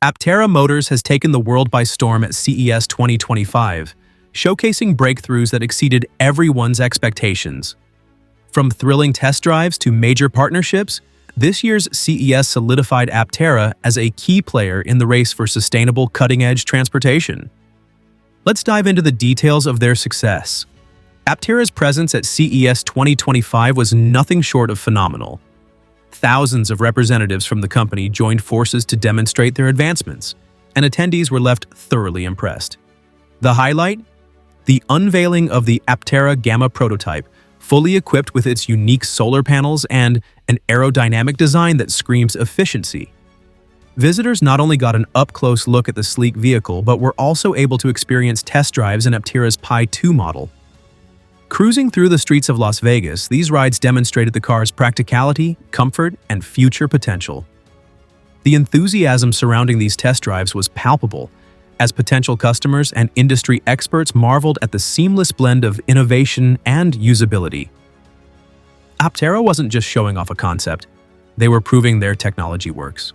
Aptera Motors has taken the world by storm at CES 2025, showcasing breakthroughs that exceeded everyone's expectations. From thrilling test drives to major partnerships, this year's CES solidified Aptera as a key player in the race for sustainable cutting-edge transportation. Let's dive into the details of their success. Aptera's presence at CES 2025 was nothing short of phenomenal. Thousands of representatives from the company joined forces to demonstrate their advancements, and attendees were left thoroughly impressed. The highlight? The unveiling of the Aptera Gamma prototype, fully equipped with its unique solar panels and an aerodynamic design that screams efficiency. Visitors not only got an up-close look at the sleek vehicle, but were also able to experience test drives in Aptera's Pi 2 model. Cruising through the streets of Las Vegas, these rides demonstrated the car's practicality, comfort, and future potential. The enthusiasm surrounding these test drives was palpable, as potential customers and industry experts marveled at the seamless blend of innovation and usability. Aptera wasn't just showing off a concept, they were proving their technology works.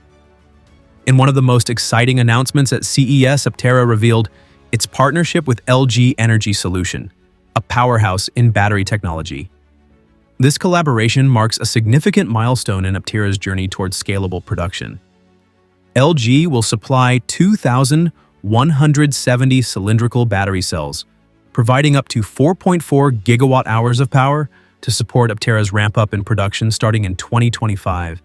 In one of the most exciting announcements at CES, Aptera revealed its partnership with LG Energy Solution, a powerhouse in battery technology. This collaboration marks a significant milestone in Aptera's journey towards scalable production. LG will supply 2,170 cylindrical battery cells, providing up to 4.4 gigawatt-hours of power to support Aptera's ramp-up in production starting in 2025.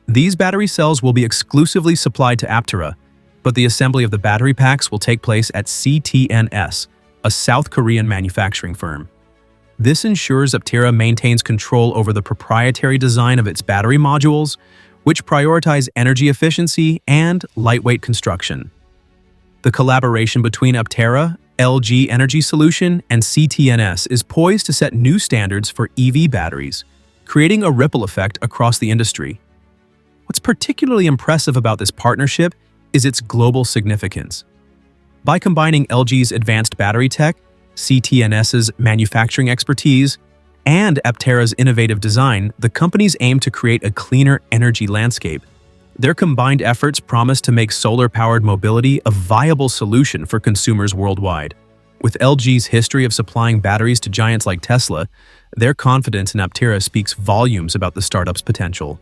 These battery cells will be exclusively supplied to Aptera, but the assembly of the battery packs will take place at CTNS, a South Korean manufacturing firm. This ensures Aptera maintains control over the proprietary design of its battery modules, which prioritize energy efficiency and lightweight construction. The collaboration between Aptera, LG Energy Solution, and CTNS is poised to set new standards for EV batteries, creating a ripple effect across the industry. What's particularly impressive about this partnership is its global significance. By combining LG's advanced battery tech, CTNS's manufacturing expertise, and Aptera's innovative design, the companies aim to create a cleaner energy landscape. Their combined efforts promise to make solar-powered mobility a viable solution for consumers worldwide. With LG's history of supplying batteries to giants like Tesla, their confidence in Aptera speaks volumes about the startup's potential.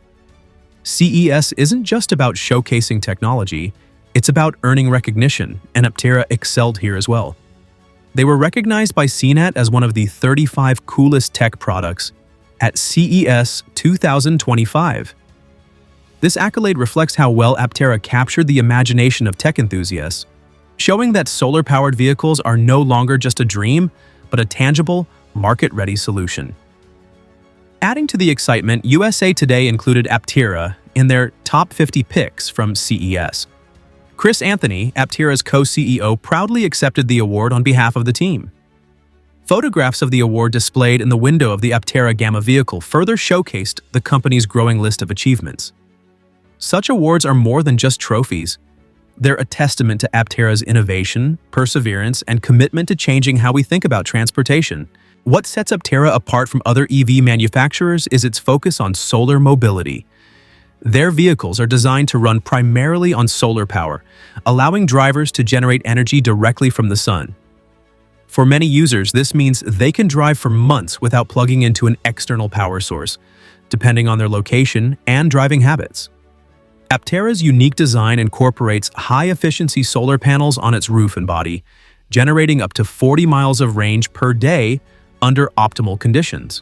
CES isn't just about showcasing technology, it's about earning recognition, and Aptera excelled here as well. They were recognized by CNET as one of the 35 coolest tech products at CES 2025. This accolade reflects how well Aptera captured the imagination of tech enthusiasts, showing that solar-powered vehicles are no longer just a dream, but a tangible, market-ready solution. Adding to the excitement, USA Today included Aptera in their top 50 picks from CES. Chris Anthony, Aptera's co-CEO, proudly accepted the award on behalf of the team. Photographs of the award displayed in the window of the Aptera Gamma vehicle further showcased the company's growing list of achievements. Such awards are more than just trophies. They're a testament to Aptera's innovation, perseverance, and commitment to changing how we think about transportation. What sets Aptera apart from other EV manufacturers is its focus on solar mobility. Their vehicles are designed to run primarily on solar power, allowing drivers to generate energy directly from the sun. For many users, this means they can drive for months without plugging into an external power source, depending on their location and driving habits. Aptera's unique design incorporates high-efficiency solar panels on its roof and body, generating up to 40 miles of range per day under optimal conditions.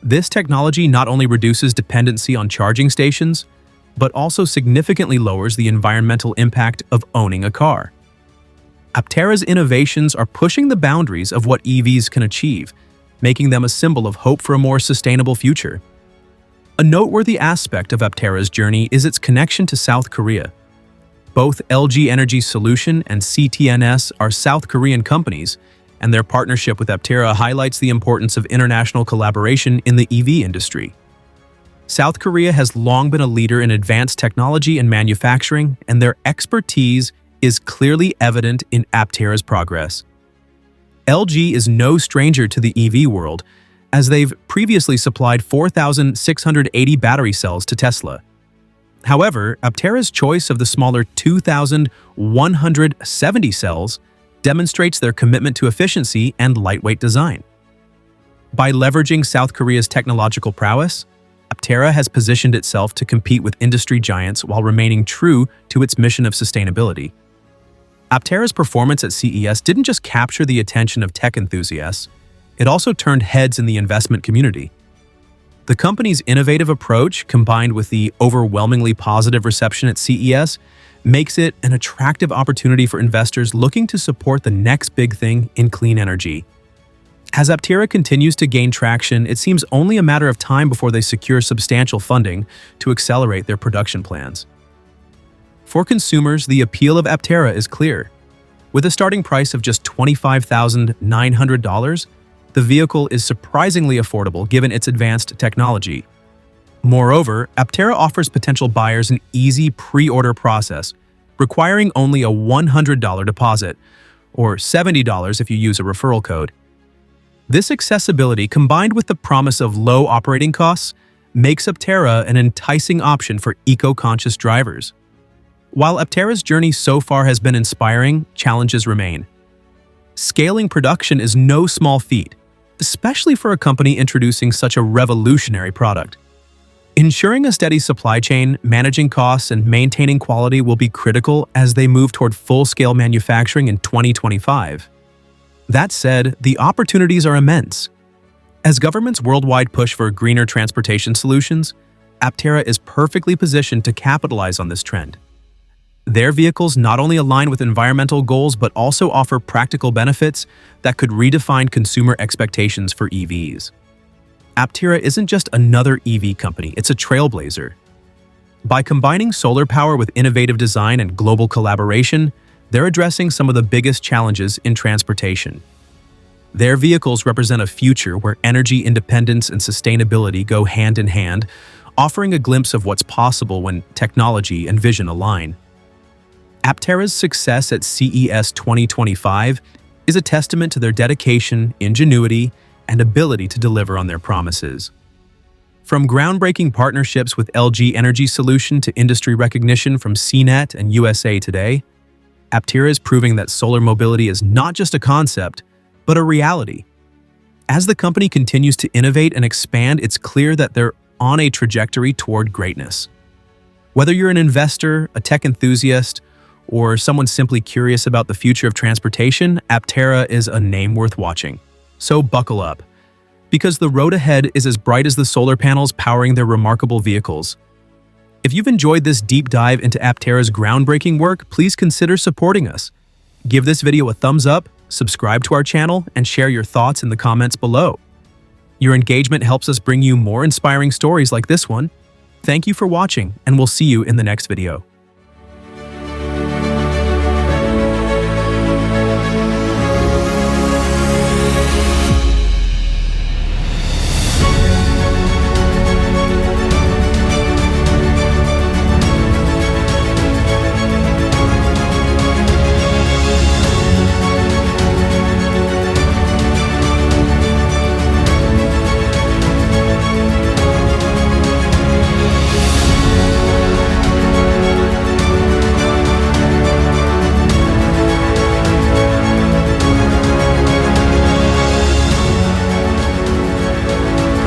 This technology not only reduces dependency on charging stations, but also significantly lowers the environmental impact of owning a car. Aptera's innovations are pushing the boundaries of what EVs can achieve, making them a symbol of hope for a more sustainable future. A noteworthy aspect of Aptera's journey is its connection to South Korea. Both LG Energy Solution and CTNS are South Korean companies, and their partnership with Aptera highlights the importance of international collaboration in the EV industry. South Korea has long been a leader in advanced technology and manufacturing, and their expertise is clearly evident in Aptera's progress. LG is no stranger to the EV world, as they've previously supplied 4,680 battery cells to Tesla. However, Aptera's choice of the smaller 2,170 cells demonstrates their commitment to efficiency and lightweight design. By leveraging South Korea's technological prowess, Aptera has positioned itself to compete with industry giants while remaining true to its mission of sustainability. Aptera's performance at CES didn't just capture the attention of tech enthusiasts, it also turned heads in the investment community. The company's innovative approach, combined with the overwhelmingly positive reception at CES, makes it an attractive opportunity for investors looking to support the next big thing in clean energy. As Aptera continues to gain traction, it seems only a matter of time before they secure substantial funding to accelerate their production plans. For consumers, the appeal of Aptera is clear. With a starting price of just $25,900, the vehicle is surprisingly affordable given its advanced technology. Moreover, Aptera offers potential buyers an easy pre-order process, requiring only a $100 deposit, or $70 if you use a referral code. This accessibility, combined with the promise of low operating costs, makes Aptera an enticing option for eco-conscious drivers. While Aptera's journey so far has been inspiring, challenges remain. Scaling production is no small feat, especially for a company introducing such a revolutionary product. Ensuring a steady supply chain, managing costs, and maintaining quality will be critical as they move toward full-scale manufacturing in 2025. That said, the opportunities are immense. As governments worldwide push for greener transportation solutions, Aptera is perfectly positioned to capitalize on this trend. Their vehicles not only align with environmental goals but also offer practical benefits that could redefine consumer expectations for EVs. Aptera isn't just another EV company, it's a trailblazer. By combining solar power with innovative design and global collaboration, they're addressing some of the biggest challenges in transportation. Their vehicles represent a future where energy independence and sustainability go hand in hand, offering a glimpse of what's possible when technology and vision align. Aptera's success at CES 2025 is a testament to their dedication, ingenuity, and ability to deliver on their promises. From groundbreaking partnerships with LG Energy Solution to industry recognition from CNET and USA Today, Aptera is proving that solar mobility is not just a concept, but a reality. As the company continues to innovate and expand, it's clear that they're on a trajectory toward greatness. Whether you're an investor, a tech enthusiast, or someone simply curious about the future of transportation, Aptera is a name worth watching. So buckle up, because the road ahead is as bright as the solar panels powering their remarkable vehicles. If you've enjoyed this deep dive into Aptera's groundbreaking work, please consider supporting us. Give this video a thumbs up, subscribe to our channel, and share your thoughts in the comments below. Your engagement helps us bring you more inspiring stories like this one. Thank you for watching, and we'll see you in the next video.